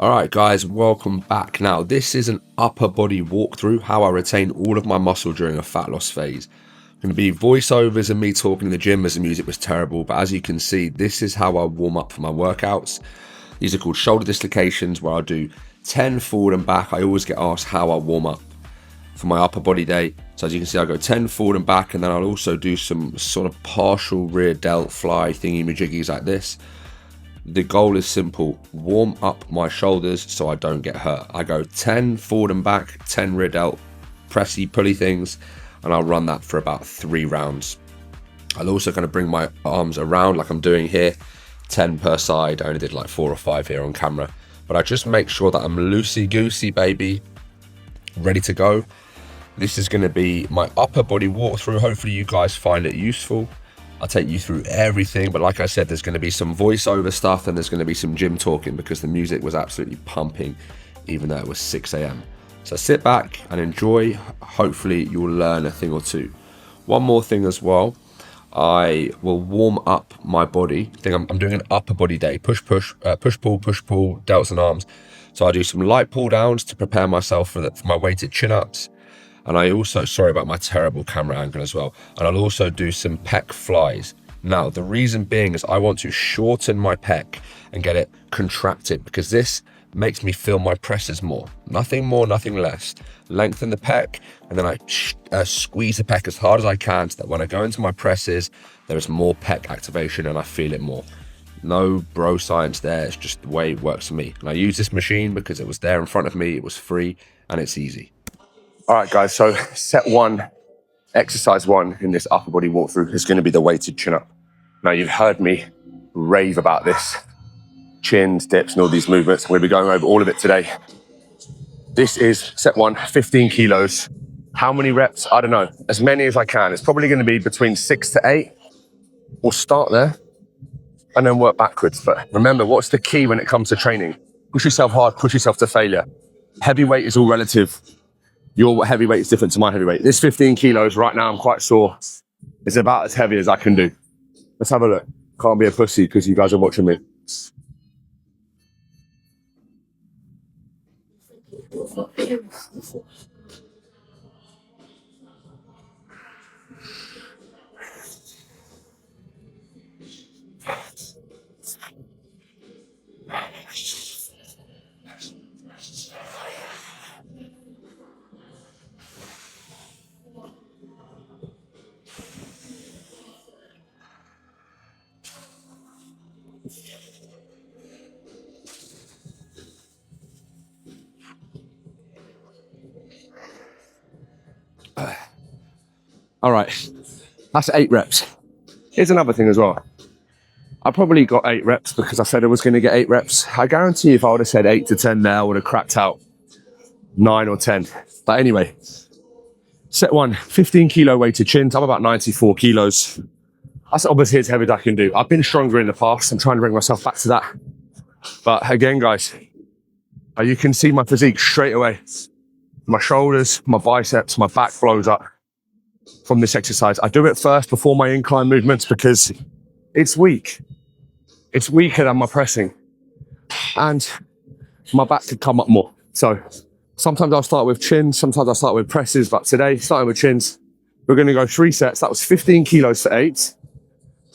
All right, guys, welcome back. Now, this is an upper body walkthrough, how I retain all of my muscle during a fat loss phase. Going to be voiceovers and me talking in the gym as the music was terrible, but as you can see, this is how I warm up for my workouts. These are called shoulder dislocations, where I'll do 10 forward and back. I always get asked how I warm up for my upper body day. So as you can see, I go 10 forward and back, and then I'll also do some sort of partial rear delt fly thingy-majiggies like this. The goal is simple: warm up my shoulders so I don't get hurt. I go 10 forward and back, 10 rear delt, pressy, pulley things, and I'll run that for about 3 rounds. I'll also kind of bring my arms around like I'm doing here, 10 per side. I only did like 4 or 5 here on camera, but I just make sure that I'm loosey-goosey, baby, ready to go. This is going to be my upper body walkthrough. Hopefully you guys find it useful. I'll take you through everything, but like I said, there's going to be some voiceover stuff and there's going to be some gym talking because the music was absolutely pumping, even though it was 6 a.m. So sit back and enjoy. Hopefully you'll learn a thing or two. One more thing as well, I will warm up my body. I think I'm doing an upper body day, push, pull, delts and arms. So I do some light pull downs to prepare myself for my weighted chin-ups. And I also, sorry about my terrible camera angle as well, and I'll also do some pec flies. Now, the reason being is I want to shorten my pec and get it contracted, because this makes me feel my presses more. Nothing more, nothing less. Lengthen the pec, and then I squeeze the pec as hard as I can so that when I go into my presses, there is more pec activation and I feel it more. No bro science there, it's just the way it works for me. And I use this machine because it was there in front of me, it was free, and it's easy. All right, guys, so set 1, exercise 1 in this upper body walkthrough is going to be the weighted chin-up. Now, you've heard me rave about this. Chins, dips, and all these movements. I'm going to be going over all of it today. This is set 1, 15 kilos. How many reps? I don't know. As many as I can. It's probably going to be between 6 to 8. We'll start there and then work backwards. But remember, what's the key when it comes to training? Push yourself hard, push yourself to failure. Heavyweight is all relative. Your heavyweight is different to my heavyweight. This 15 kilos right now, I'm quite sure, is about as heavy as I can do. Let's have a look. Can't be a pussy because you guys are watching me. All right, that's 8 reps. Here's another thing as well. I probably got 8 reps because I said I was going to get 8 reps. I guarantee if I would have said 8 to 10 there, I would have cracked out 9 or 10. But anyway, set 1, 15 kilo weighted chins. I'm about 94 kilos. That's obviously as heavy as I can do. I've been stronger in the past. I'm trying to bring myself back to that. But again, guys, you can see my physique straight away. My shoulders, my biceps, my back blows up from this exercise. I do it first before my incline movements because it's weak. It's weaker than my pressing. And my back could come up more. So sometimes I'll start with chins, sometimes I'll start with presses, but today, starting with chins, we're gonna go 3 sets. That was 15 kilos for 8.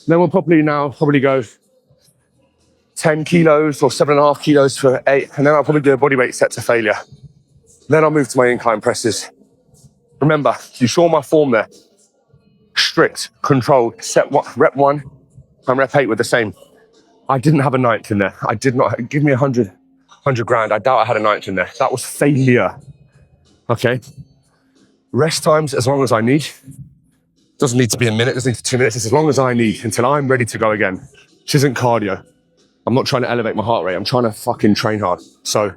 Then we'll probably go 10 kilos or 7.5 kilos for 8. And then I'll probably do a bodyweight set to failure. Then I'll move to my incline presses. Remember, you saw my form there. Strict, controlled, set 1, rep 1, and rep 8 were the same. I didn't have a 9th in there. I did not. Give me 100 grand. I doubt I had a 9th in there. That was failure. Okay. Rest times as long as I need. Doesn't need to be a minute, doesn't need to be 2 minutes. It's as long as I need until I'm ready to go again. Which isn't cardio. I'm not trying to elevate my heart rate. I'm trying to fucking train hard. So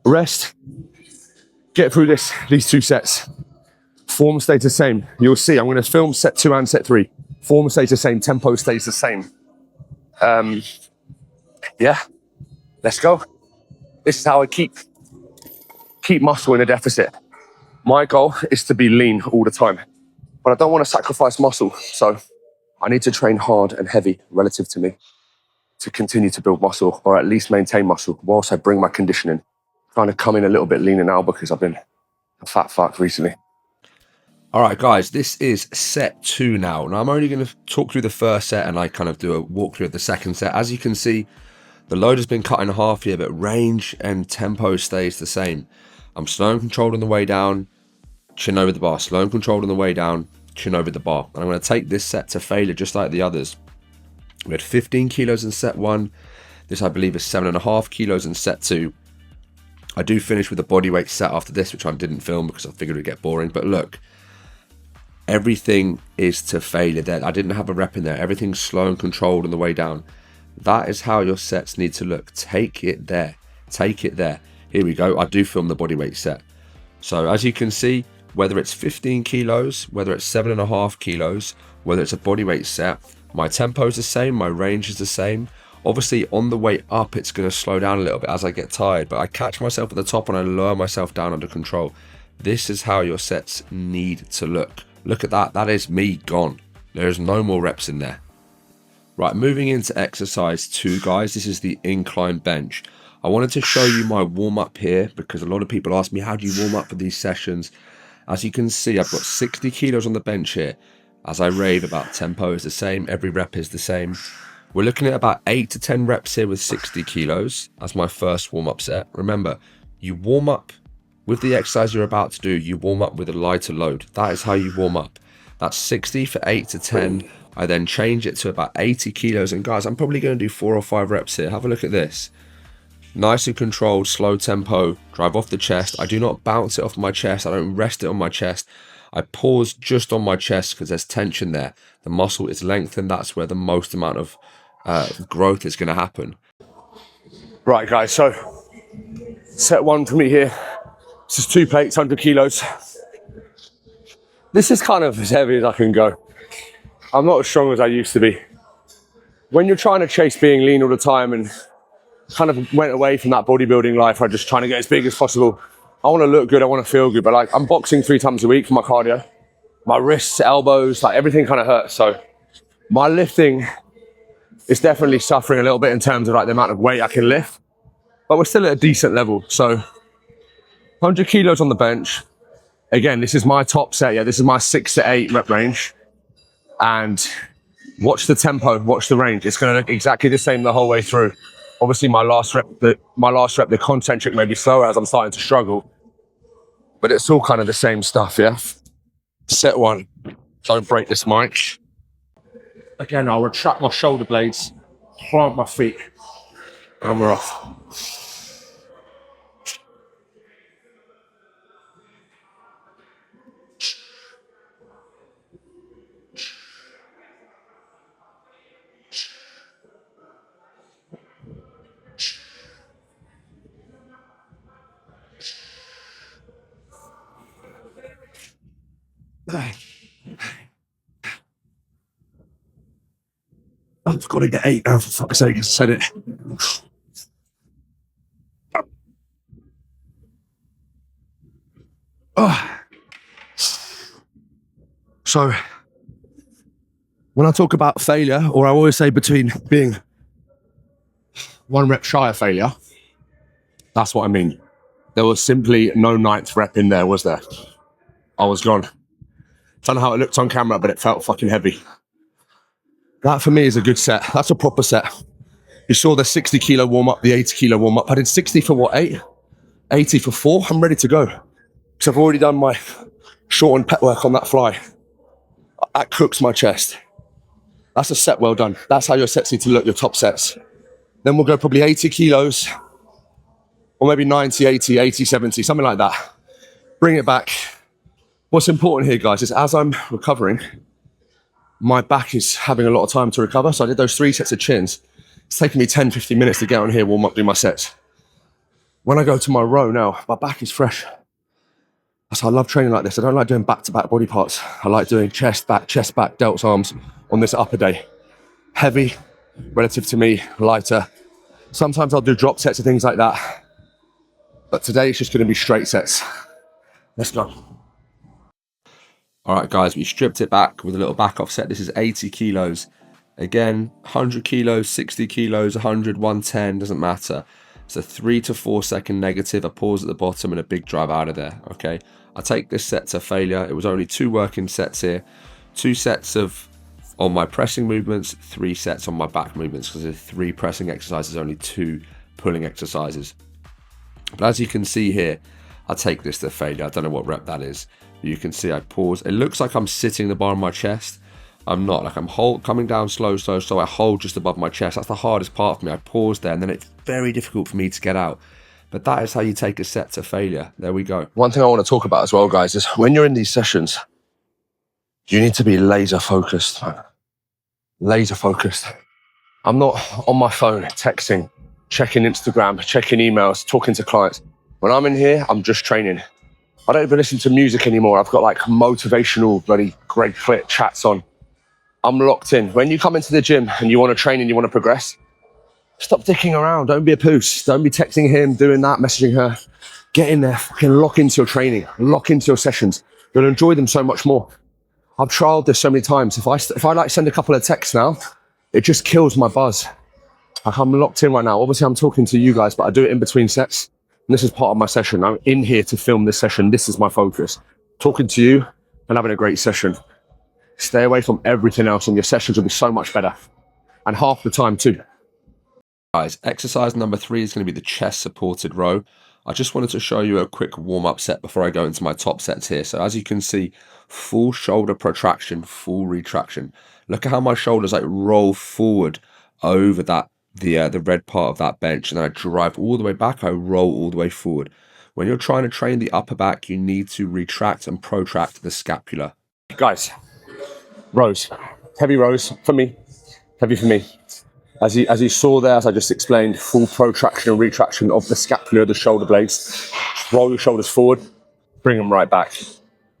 rest, get through these 2 sets. Form stays the same. You'll see, I'm going to film set 2 and set 3. Form stays the same, tempo stays the same. Yeah, let's go. This is how I keep muscle in a deficit. My goal is to be lean all the time, but I don't want to sacrifice muscle. So I need to train hard and heavy relative to me to continue to build muscle, or at least maintain muscle, whilst I bring my conditioning. Trying to come in a little bit leaner now because I've been a fat fuck recently. All right, guys, this is set 2 now. Now, I'm only going to talk through the first set and I kind of do a walkthrough of the second set. As you can see, the load has been cut in half here, but range and tempo stays the same. I'm slow and controlled on the way down, chin over the bar. Slow and controlled on the way down, chin over the bar. And I'm going to take this set to failure just like the others. We had 15 kilos in set 1. This, I believe, is 7.5 kilos in set 2. I do finish with a bodyweight set after this, which I didn't film because I figured it would get boring. But look, everything is to failure there. I didn't have a rep in there. Everything's slow and controlled on the way down. That is how your sets need to look. Take it there. Take it there. Here we go. I do film the bodyweight set. So as you can see, whether it's 15 kilos, whether it's 7.5 kilos, whether it's a bodyweight set, my tempo is the same, my range is the same. Obviously, on the way up, it's going to slow down a little bit as I get tired, but I catch myself at the top and I lower myself down under control. This is how your sets need to look. Look at that. That is me gone. There's no more reps in there. Right, moving into exercise 2, guys. This is the incline bench. I wanted to show you my warm-up here because a lot of people ask me, how do you warm up for these sessions? As you can see, I've got 60 kilos on the bench here. As I rave about, tempo is the same. Every rep is the same. We're looking at about 8 to 10 reps here with 60 kilos as my first warm-up set. Remember, you warm up with the exercise you're about to do. You warm up with a lighter load. That is how you warm up. That's 60 for 8 to 10. I then change it to about 80 kilos. And guys, I'm probably going to do 4 or 5 reps here. Have a look at this. Nice and controlled, slow tempo. Drive off the chest. I do not bounce it off my chest. I don't rest it on my chest. I pause just on my chest because there's tension there. The muscle is lengthened. That's where the most amount of growth is going to happen. Right, guys, so set 1 for me here. This is 2 plates, 100 kilos. This is kind of as heavy as I can go. I'm not as strong as I used to be. When you're trying to chase being lean all the time and kind of went away from that bodybuilding life, I'm just trying to get as big as possible. I want to look good, I want to feel good, but like I'm boxing 3 times a week for my cardio. My wrists, elbows, like everything kind of hurts. So my lifting is definitely suffering a little bit in terms of like the amount of weight I can lift, but we're still at a decent level. So 100 kilos on the bench. Again, this is my top set. Yeah, this is my 6 to 8 rep range. And watch the tempo, watch the range. It's going to look exactly the same the whole way through. Obviously, my last rep, the concentric may be slower as I'm starting to struggle, but it's all kind of the same stuff, yeah? Set 1, don't break this mic. Again, I'll retract my shoulder blades, plant my feet, and we're off. I've got to get 8 now, for fuck's sake, I said it. Oh. So, when I talk about failure, or I always say between being 1 rep shy of failure, that's what I mean. There was simply no 9th rep in there, was there? I was gone. Don't know how it looked on camera, but it felt fucking heavy. That for me is a good set. That's a proper set. You saw the 60 kilo warm up, the 80 kilo warm up. I did 60 for what, 8? 80 for 4. I'm ready to go. Because I've already done my shortened pec work on that fly. That cooks my chest. That's a set well done. That's how your sets need to look, your top sets. Then we'll go probably 80 kilos, or maybe 90, 80, 80, 70, something like that. Bring it back. What's important here, guys, is as I'm recovering, my back is having a lot of time to recover. So I did those 3 sets of chins. It's taking me 10, 15 minutes to get on here, warm up, do my sets. When I go to my row now, my back is fresh. So I love training like this. I don't like doing back-to-back body parts. I like doing chest, back, delts, arms on this upper day. Heavy, relative to me, lighter. Sometimes I'll do drop sets and things like that. But today it's just going to be straight sets. Let's go. All right, guys, we stripped it back with a little back off set. This is 80 kilos. Again, 100 kilos, 60 kilos, 100, 110, doesn't matter. It's a 3 to 4 second negative, a pause at the bottom and a big drive out of there, okay? I take this set to failure. It was only 2 working sets here. 2 sets on my pressing movements, 3 sets on my back movements, because there's 3 pressing exercises, only 2 pulling exercises. But as you can see here, I take this to failure. I don't know what rep that is. But you can see I pause. It looks like I'm sitting the bar on my chest. I'm not. Like I'm coming down slow. I hold just above my chest. That's the hardest part for me. I pause there and then it's very difficult for me to get out. But that is how you take a set to failure. There we go. One thing I want to talk about as well, guys, is when you're in these sessions, you need to be laser focused. Laser focused. I'm not on my phone texting, checking Instagram, checking emails, talking to clients. When I'm in here, I'm just training. I don't even listen to music anymore. I've got like motivational, bloody great fit chats on. I'm locked in. When you come into the gym and you want to train and you want to progress, stop dicking around. Don't be a poos. Don't be texting him, doing that, messaging her. Get in there, fucking lock into your training, lock into your sessions. You'll enjoy them so much more. I've trialed this so many times. If I like send a couple of texts now, it just kills my buzz. Like I'm locked in right now. Obviously I'm talking to you guys, but I do it in between sets. And this is part of my session. I'm in here to film this session. This is my focus. Talking to you and having a great session. Stay away from everything else and your sessions will be so much better. And half the time too. Guys, exercise number 3 is going to be the chest supported row. I just wanted to show you a quick warm-up set before I go into my top sets here. So as you can see, full shoulder protraction, full retraction. Look at how my shoulders like roll forward over that the red part of that bench, and then I drive all the way back, I roll all the way forward. When you're trying to train the upper back, you need to retract and protract the scapula. Guys, rows, heavy rows for me, heavy for me. As you saw there, as I just explained, full protraction and retraction of the scapula, the shoulder blades. Roll your shoulders forward, bring them right back.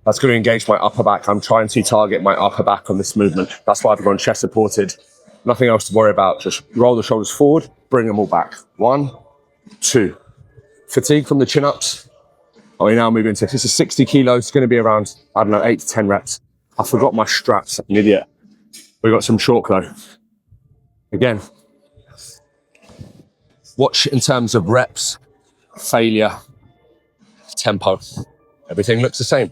That's going to engage my upper back. I'm trying to target my upper back on this movement. That's why I've gone chest supported. Nothing else to worry about. Just roll the shoulders forward, bring them all back. 1, 2. Fatigue from the chin ups. We now move into, this is 60 kilos. It's going to be around, I don't know, 8 to 10 reps. I forgot my straps, I'm an idiot. We got some chalk though. Again, watch in terms of reps, failure, tempo. Everything looks the same.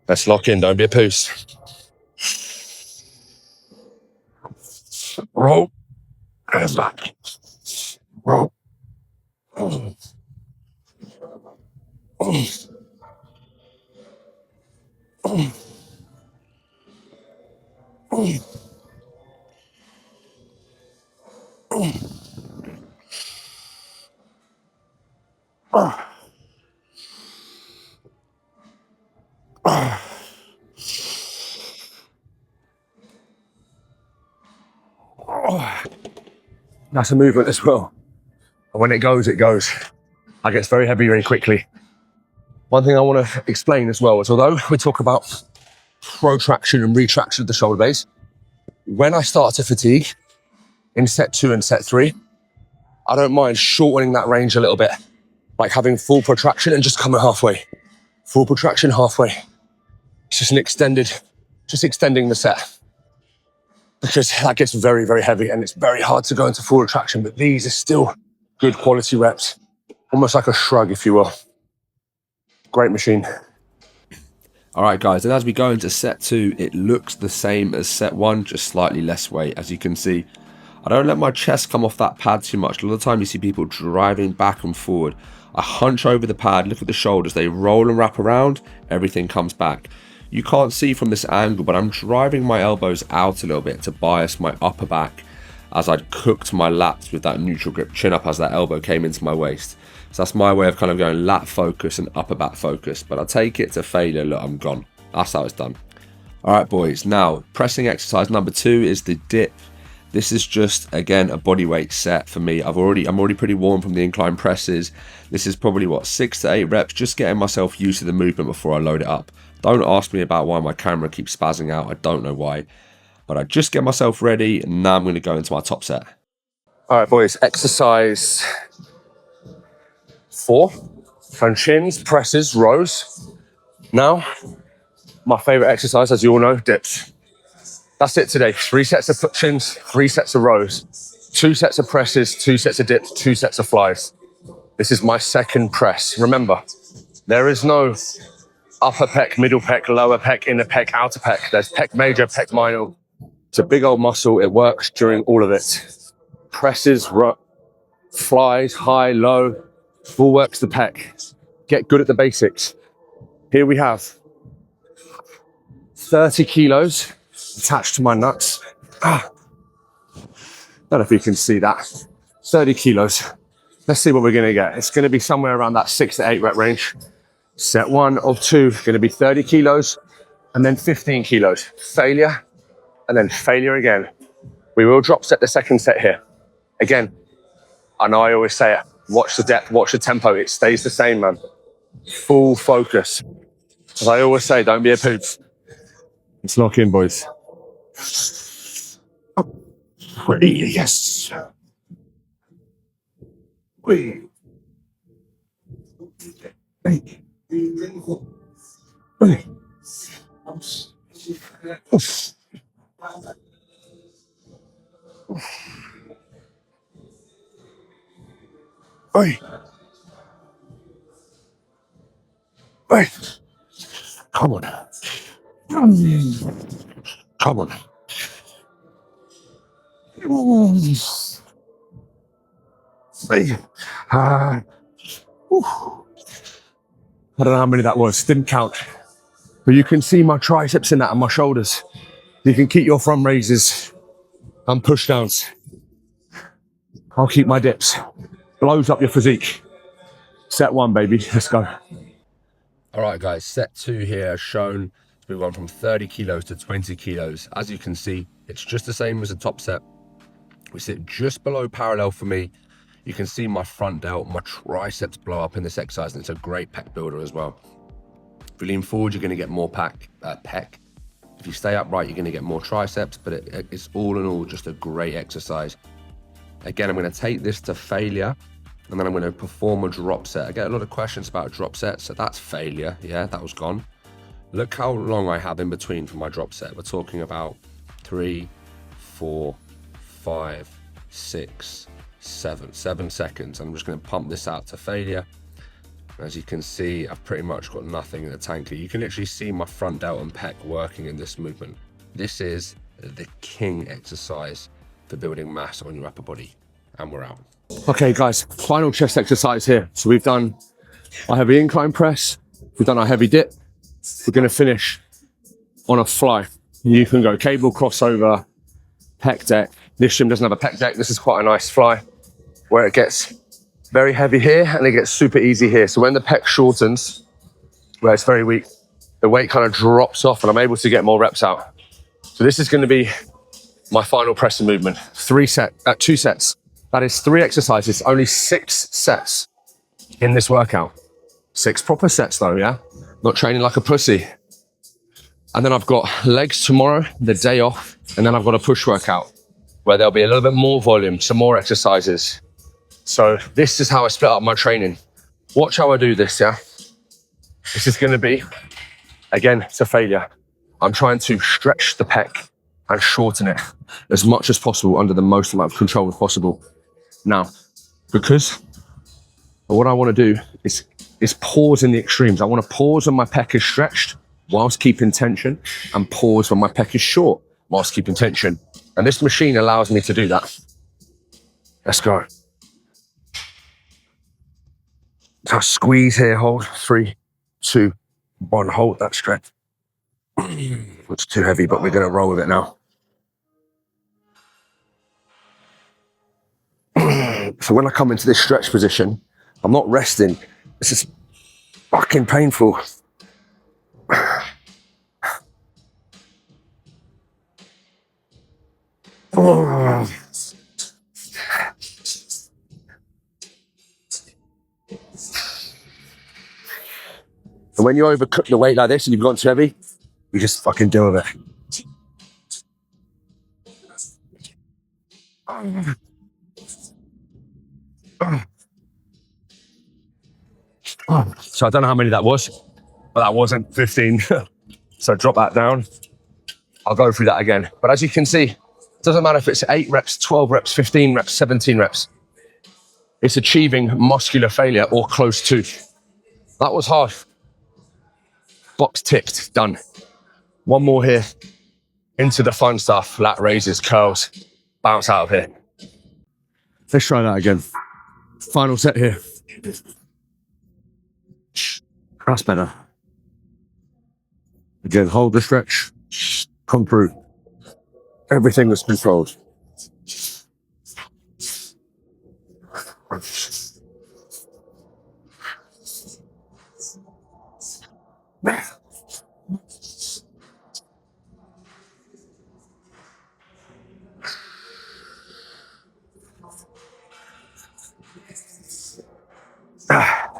Let's lock in, don't be a poos. Roll, and back. Roll. That's a movement as well. And when it goes, it goes. I get very heavy very quickly. One thing I want to explain as well is, although we talk about protraction and retraction of the shoulder blades, when I start to fatigue in set 2 and set 3, I don't mind shortening that range a little bit, like having full protraction and just coming halfway. Full protraction halfway. It's just extending the set. Because that gets very, very heavy and it's very hard to go into full retraction, but these are still good quality reps. Almost like a shrug, if you will. Great machine. All right, guys, and as we go into set 2, it looks the same as set 1, just slightly less weight. As you can see, I don't let my chest come off that pad too much. A lot of the time you see people driving back and forward. I hunch over the pad, look at the shoulders, they roll and wrap around, everything comes back. You can't see from this angle, but I'm driving my elbows out a little bit to bias my upper back as I'd cooked my lats with that neutral grip chin up as that elbow came into my waist. So that's my way of kind of going lat focus and upper back focus. But I take it to failure, look, I'm gone. That's how it's done. All right, boys. Now, pressing exercise number 2 is the dip. This is just, again, a body weight set for me. I'm already pretty warm from the incline presses. This is probably, 6 to 8 reps, just getting myself used to the movement before I load it up. Don't ask me about why my camera keeps spazzing out. I don't know why. But I just get myself ready, and now I'm going to go into my top set. All right, boys. Exercise 4. From chins, presses, rows. Now, my favorite exercise, as you all know, dips. That's it today. 3 sets of push-ins, 3 sets of rows, 2 sets of presses, 2 sets of dips, 2 sets of flies. This is my second press. Remember, there is no upper pec, middle pec, lower pec, inner pec, outer pec. There's pec major, pec minor. It's a big old muscle. It works during all of it. Presses, flies, high, low, all works the pec. Get good at the basics. Here we have 30 kilos attached to my nuts. Don't know if you can see that. 30 kilos. Let's see what we're gonna get. It's gonna be somewhere around that 6 to 8 rep range. Set 1 of 2, gonna be 30 kilos and then 15 kilos. Failure and then failure again. We will drop set the second set here. Again, I know I always say it, watch the depth, watch the tempo. It stays the same, man. Full focus. As I always say, don't be a poop. Let's lock in, boys. Yes. Hey. Hey. Hey. Hey. Hey. Come on. Come on. Hey. I don't know how many that was, didn't count. But you can see my triceps in that and my shoulders. You can keep your front raises and push downs. I'll keep my dips. Blows up your physique. Set 1, baby, let's go. All right, guys, set 2 here has shown we've gone from 30 kilos to 20 kilos. As you can see, it's just the same as the top set. We sit just below parallel for me. You can see my front delt, my triceps blow up in this exercise, and it's a great pec builder as well. If you lean forward, you're going to get more pec. If you stay upright, you're going to get more triceps, but it's all in all just a great exercise. Again, I'm going to take this to failure, and then I'm going to perform a drop set. I get a lot of questions about drop sets, so that's failure. Yeah, that was gone. Look how long I have in between for my drop set. We're talking about 3, 4, 5, 6, 7 seconds. I'm just going to pump this out to failure. As you can see, I've pretty much got nothing in the tank here. You can literally see my front delt and pec working in this movement. This is the king exercise for building mass on your upper body. And we're out. Okay, guys, final chest exercise here. So we've done our heavy incline press. We've done our heavy dip. We're going to finish on a fly. You can go cable crossover, pec deck. This gym doesn't have a pec deck. This is quite a nice fly where it gets very heavy here and it gets super easy here. So when the pec shortens, where it's very weak, the weight kind of drops off and I'm able to get more reps out. So this is going to be my final pressing movement. 2 sets. That is 3 exercises, only 6 sets in this workout. 6 proper sets though, yeah? Not training like a pussy. And then I've got legs tomorrow, the day off, and then I've got a push workout where there'll be a little bit more volume, some more exercises. So this is how I split up my training. Watch how I do this, yeah? This is gonna be, again, it's a failure. I'm trying to stretch the pec and shorten it as much as possible under the most amount of control as possible. Now, because what I wanna do is pause in the extremes. I wanna pause when my pec is stretched whilst keeping tension and pause when my pec is short whilst keeping tension. And this machine allows me to do that. Let's go. So squeeze here, hold, 3, 2, 1, hold that stretch. It's too heavy, but we're gonna roll with it now. So when I come into this stretch position, I'm not resting. This is fucking painful. Oh. And when you overcook the weight like this and you've gone too heavy, you just fucking deal with it. So I don't know how many that was, but that wasn't 15. So drop that down. I'll go through that again. But as you can see, it doesn't matter if it's 8 reps, 12 reps, 15 reps, 17 reps. It's achieving muscular failure or close to. That was hard. Box ticked, done. One more here. Into the fun stuff, lat raises, curls, bounce out of here. Let's try that again. Final set here. That's better. Again, hold the stretch, come through. Everything was controlled.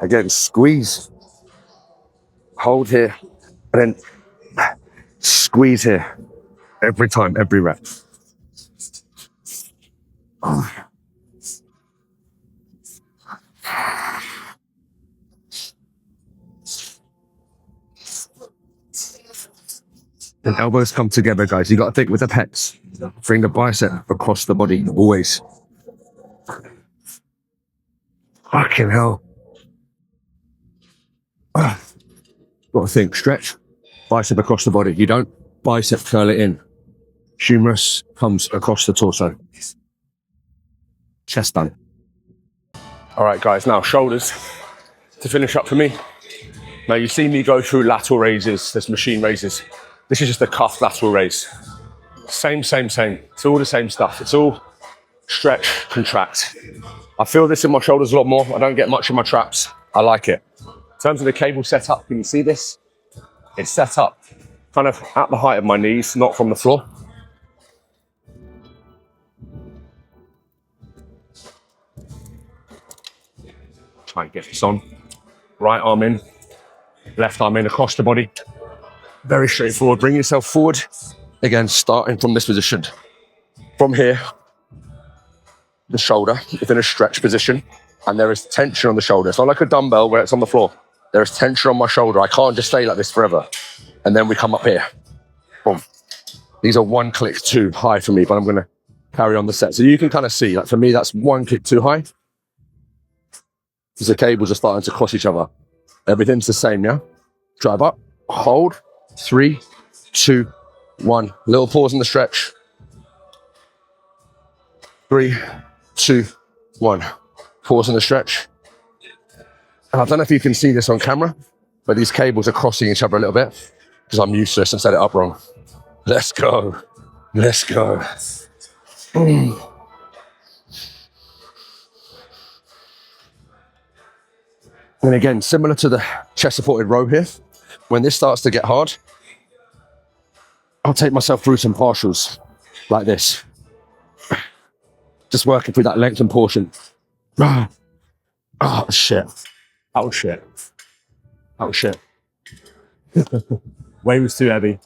Again, squeeze. Hold here, and then squeeze here. Every time, every rep. And elbows come together, guys. You got to think with the pecs. Bring the bicep across the body, always. Fucking hell. Got to think, stretch, bicep across the body. You don't bicep curl it in. Humerus comes across the torso. Chest done. All right, guys, now shoulders to finish up for me. Now you see me go through lateral raises, there's machine raises. This is just a cuff lateral raise. Same. It's all the same stuff. It's all stretch, contract. I feel this in my shoulders a lot more. I don't get much in my traps. I like it. In terms of the cable setup, can you see this? It's set up kind of at the height of my knees, not from the floor. Try and get this on. Right arm in, left arm in across the body. Very straightforward. Bring yourself forward. Again, starting from this position. From here, the shoulder is in a stretch position and there is tension on the shoulder. It's not like a dumbbell where it's on the floor. There is tension on my shoulder. I can't just stay like this forever. And then we come up here. Boom. These are 1 click too high for me, but I'm going to carry on the set. So you can kind of see, like for me, that's 1 click too high. Because the cables are starting to cross each other. Everything's the same, yeah? Drive up, hold, 3, 2, 1. Little pause in the stretch. 3, 2, 1. Pause in the stretch. And I don't know if you can see this on camera, but these cables are crossing each other a little bit because I'm useless and set it up wrong. Let's go. Let's go. And again, similar to the chest supported row here, when this starts to get hard, I'll take myself through some partials like this. Just working through that length and portion. Oh, shit. That was shit. That was shit. Weight was too heavy.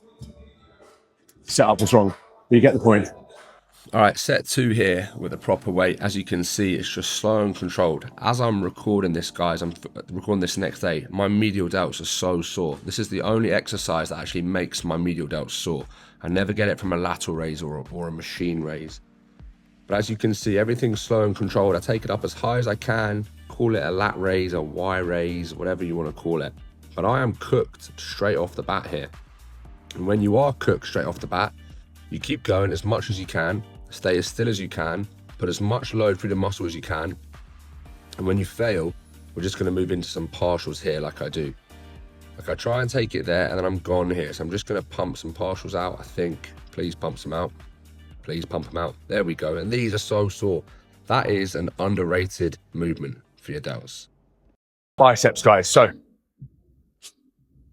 Setup was wrong. But you get the point. All right, set 2 here with a proper weight. As you can see, it's just slow and controlled. As I'm recording this, guys, I'm recording this next day, my medial delts are so sore. This is the only exercise that actually makes my medial delts sore. I never get it from a lateral raise or a machine raise. But as you can see, everything's slow and controlled. I take it up as high as I can, call it a lat raise, a Y raise, whatever you want to call it. But I am cooked straight off the bat here. And when you are cooked straight off the bat, you keep going as much as you can, stay as still as you can, put as much load through the muscle as you can. And when you fail, we're just going to move into some partials here like I do. Like I try and take it there and then I'm gone here. So I'm just going to pump some partials out, I think. Please pump some out. Please pump them out. There we go. And these are so sore. That is an underrated movement for your delts. Biceps, guys. So,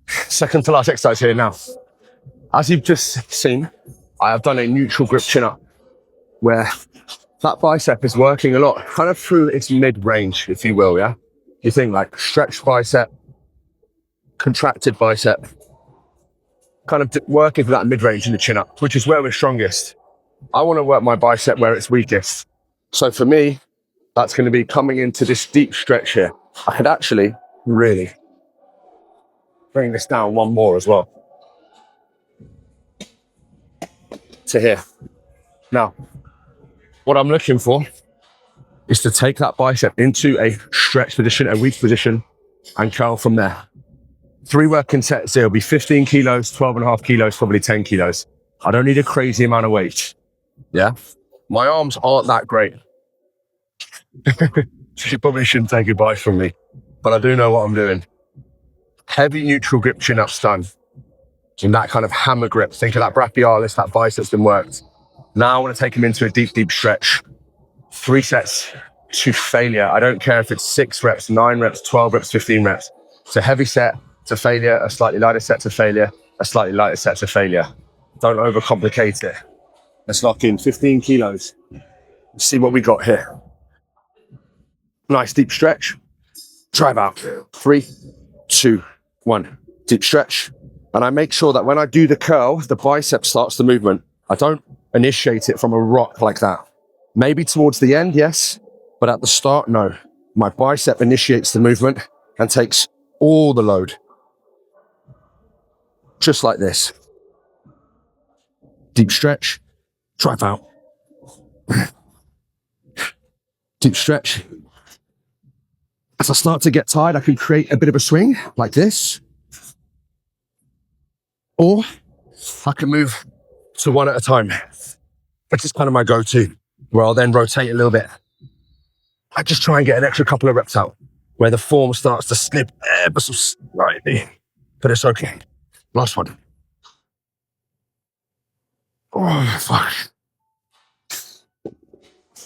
second to last exercise here now. As you've just seen, I have done a neutral grip chin up where that bicep is working a lot, kind of through its mid-range, if you will, yeah? You think like stretched bicep, contracted bicep, kind of working for that mid-range in the chin up, which is where we're strongest. I want to work my bicep where it's weakest. So for me, that's going to be coming into this deep stretch here. I could actually really bring this down one more as well. to here. Now, what I'm looking for is to take that bicep into a stretch position, a weak position, and curl from there. 3 working sets, it'll be 15 kilos, 12.5 kilos, probably 10 kilos. I don't need a crazy amount of weight. Yeah. My arms aren't that great. You probably shouldn't take advice from me, but I do know what I'm doing. Heavy neutral grip chin up stun. In that kind of hammer grip. Think of that brachialis, that bicep's been worked. Now I want to take him into a deep, deep stretch. 3 sets to failure. I don't care if it's 6 reps, 9 reps, 12 reps, 15 reps. It's a heavy set to failure, a slightly lighter set to failure, a slightly lighter set to failure. Don't overcomplicate it. Let's lock in 15 kilos. Let's see what we got here. Nice deep stretch. Drive out. 3, 2, 1. Deep stretch. And I make sure that when I do the curl, the bicep starts the movement. I don't initiate it from a rock like that. Maybe towards the end, yes. But at the start, no. My bicep initiates the movement and takes all the load. Just like this. Deep stretch. Drive out. Deep stretch. As I start to get tired, I can create a bit of a swing like this. Or I can move to 1 at a time. Which is kind of my go-to, where I'll then rotate a little bit. I just try and get an extra couple of reps out, where the form starts to slip ever so slightly. But it's okay. Last one. Oh, fuck.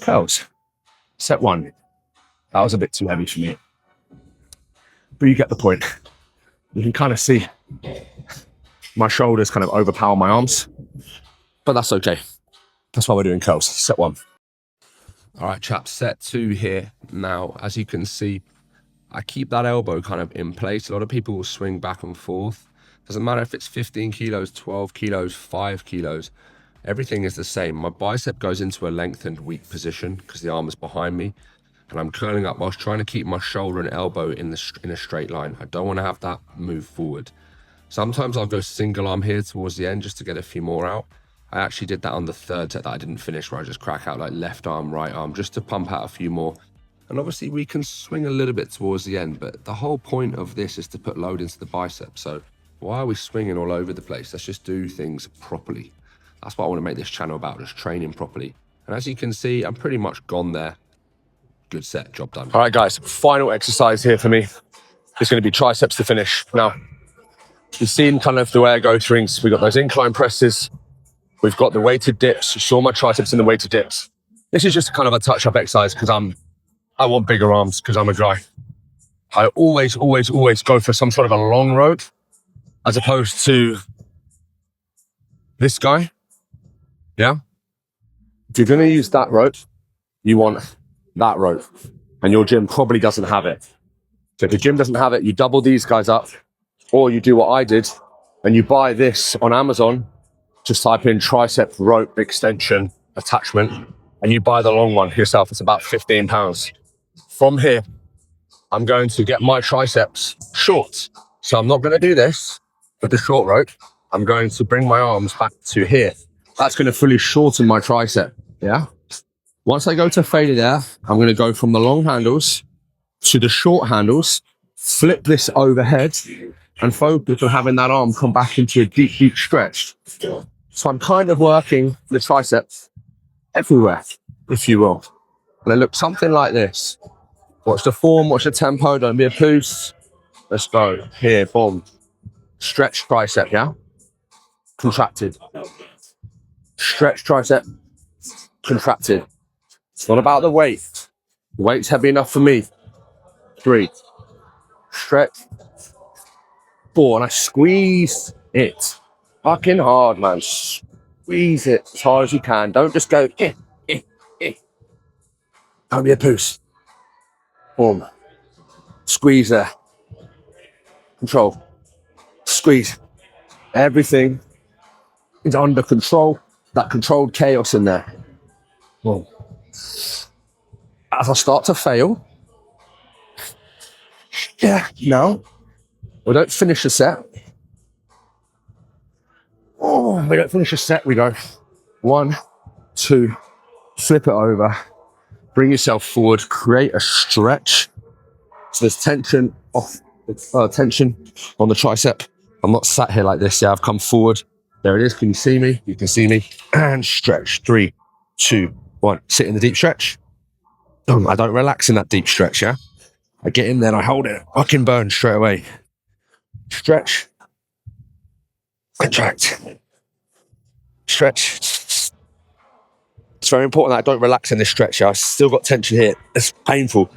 Curls. Set 1. That was a bit too heavy for me. But you get the point. You can kind of see my shoulders kind of overpower my arms. But that's okay. That's why we're doing curls. Set 1. All right, chaps, set 2 here. Now, as you can see, I keep that elbow kind of in place. A lot of people will swing back and forth. Doesn't matter if it's 15 kilos, 12 kilos, 5 kilos. Everything is the same. My bicep goes into a lengthened weak position because the arm is behind me. And I'm curling up whilst trying to keep my shoulder and elbow in a straight line. I don't want to have that move forward. Sometimes I'll go single arm here towards the end just to get a few more out. I actually did that on the 3rd set that I didn't finish, where I just crack out like left arm, right arm, just to pump out a few more. And obviously we can swing a little bit towards the end, but the whole point of this is to put load into the bicep. So why are we swinging all over the place? Let's just do things properly. That's what I want to make this channel about, just training properly. And as you can see, I'm pretty much gone there. Good set, job done. All right, guys, final exercise here for me. It's going to be triceps to finish. Now, you've seen kind of the way I go through things. We've got those incline presses. We've got the weighted dips. You saw my triceps in the weighted dips. This is just kind of a touch-up exercise because I want bigger arms because I'm a guy. I always go for some sort of a long rope as opposed to this guy. Yeah? If you're going to use that rope, you want that rope. And your gym probably doesn't have it. So if your gym doesn't have it, you double these guys up, or you do what I did and you buy this on Amazon. Just type in tricep rope extension attachment and you buy the long one yourself. It's about £15. From here, I'm going to get my triceps short. So I'm not going to do this with the short rope. I'm going to bring my arms back to here. That's going to fully shorten my tricep. Yeah. Once I go to failure there, I'm going to go from the long handles to the short handles, flip this overhead and focus on having that arm come back into a deep, deep stretch. So I'm kind of working the triceps everywhere, if you will. And they look something like this. Watch the form, watch the tempo, don't be a puss. Let's go. Here, boom. Stretch tricep, yeah? Contracted. Stretch tricep, contracted. It's not about the weight. The weight's heavy enough for me. 3. Stretch. 4. And I squeeze it. Fucking hard, man. Squeeze it as hard as you can. Don't just go, eh. Don't be a puss. Boom. Squeeze there. Control. Squeeze. Everything is under control. That controlled chaos in there. Boom. As I start to fail, yeah, no, we don't finish the set. Oh, we don't finish the set, we go, 1, 2, flip it over, bring yourself forward, create a stretch. So there's tension tension on the tricep. I'm not sat here like this. Yeah, I've come forward. There it is. Can you see me? You can see me. And stretch. 3, 2, 1. Sit in the deep stretch. I don't relax in that deep stretch, yeah? I get in there and I hold it. I can burn straight away. Stretch. Contract. Stretch. It's very important that I don't relax in this stretch. Yeah? I've still got tension here. It's painful.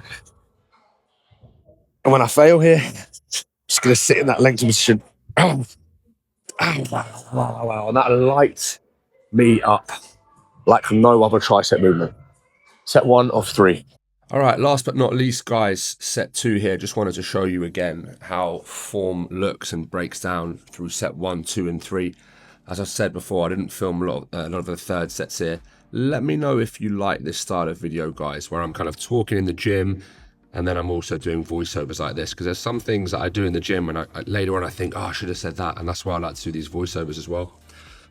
And when I fail here, I'm just going to sit in that lengthened position. Wow. And that lights me up like no other tricep movement. Set 1 of 3. All right, last but not least, guys, set 2 here. Just wanted to show you again how form looks and breaks down through set 1, 2, and 3. As I said before, I didn't film a lot of the third sets here. Let me know if you like this style of video, guys, where I'm kind of talking in the gym and then I'm also doing voiceovers like this, because there's some things that I do in the gym and later on I think, oh, I should have said that, and that's why I like to do these voiceovers as well.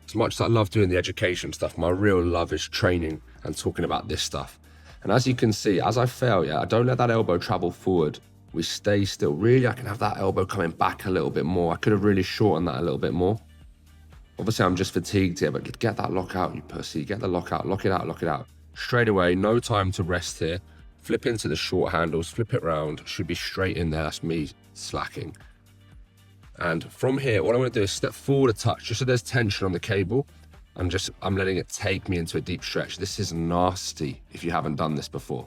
As much as I love doing the education stuff, my real love is training and talking about this stuff. And as you can see, as I fail, yeah, I don't let that elbow travel forward. We stay still. Really, I can have that elbow coming back a little bit more. I could have really shortened that a little bit more. Obviously, I'm just fatigued here, but get that lock out, you pussy. Get the lock out, lock it out, lock it out. Straight away, no time to rest here. Flip into the short handles, flip it round. Should be straight in there. That's me slacking. And from here, what I want to do is step forward a touch, just so there's tension on the cable. I'm letting it take me into a deep stretch. This is nasty if you haven't done this before.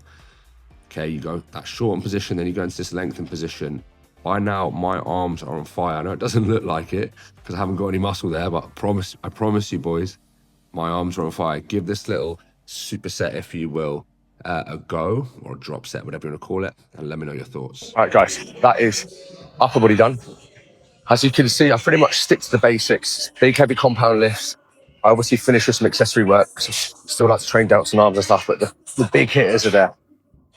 Okay, you go that shortened position, then you go into this lengthened position. By now, my arms are on fire. I know it doesn't look like it because I haven't got any muscle there, but I promise you, boys, my arms are on fire. Give this little superset, if you will, a go, or a drop set, whatever you want to call it, and let me know your thoughts. All right, guys, that is upper body done. As you can see, I pretty much stick to the basics. Big, heavy compound lifts. I obviously finish with some accessory work. Still like to train delts and arms and stuff, but the big hitters are there.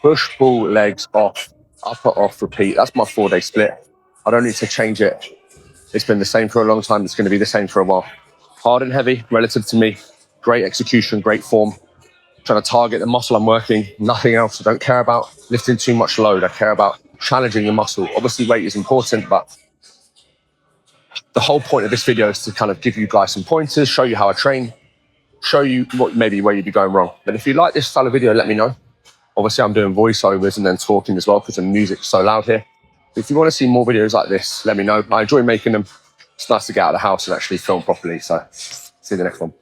Push, pull, legs, off, upper, off, repeat. That's my 4-day split. I don't need to change it. It's been the same for a long time. It's going to be the same for a while. Hard and heavy, relative to me. Great execution, great form. Trying to target the muscle I'm working, nothing else. I don't care about lifting too much load. I care about challenging the muscle. Obviously, weight is important, but the whole point of this video is to kind of give you guys some pointers, show you how I train, show you maybe where you'd be going wrong. But if you like this style of video, let me know. Obviously, I'm doing voiceovers and then talking as well because the music's so loud here. If you want to see more videos like this, let me know. I enjoy making them. It's nice to get out of the house and actually film properly. So see you in the next one.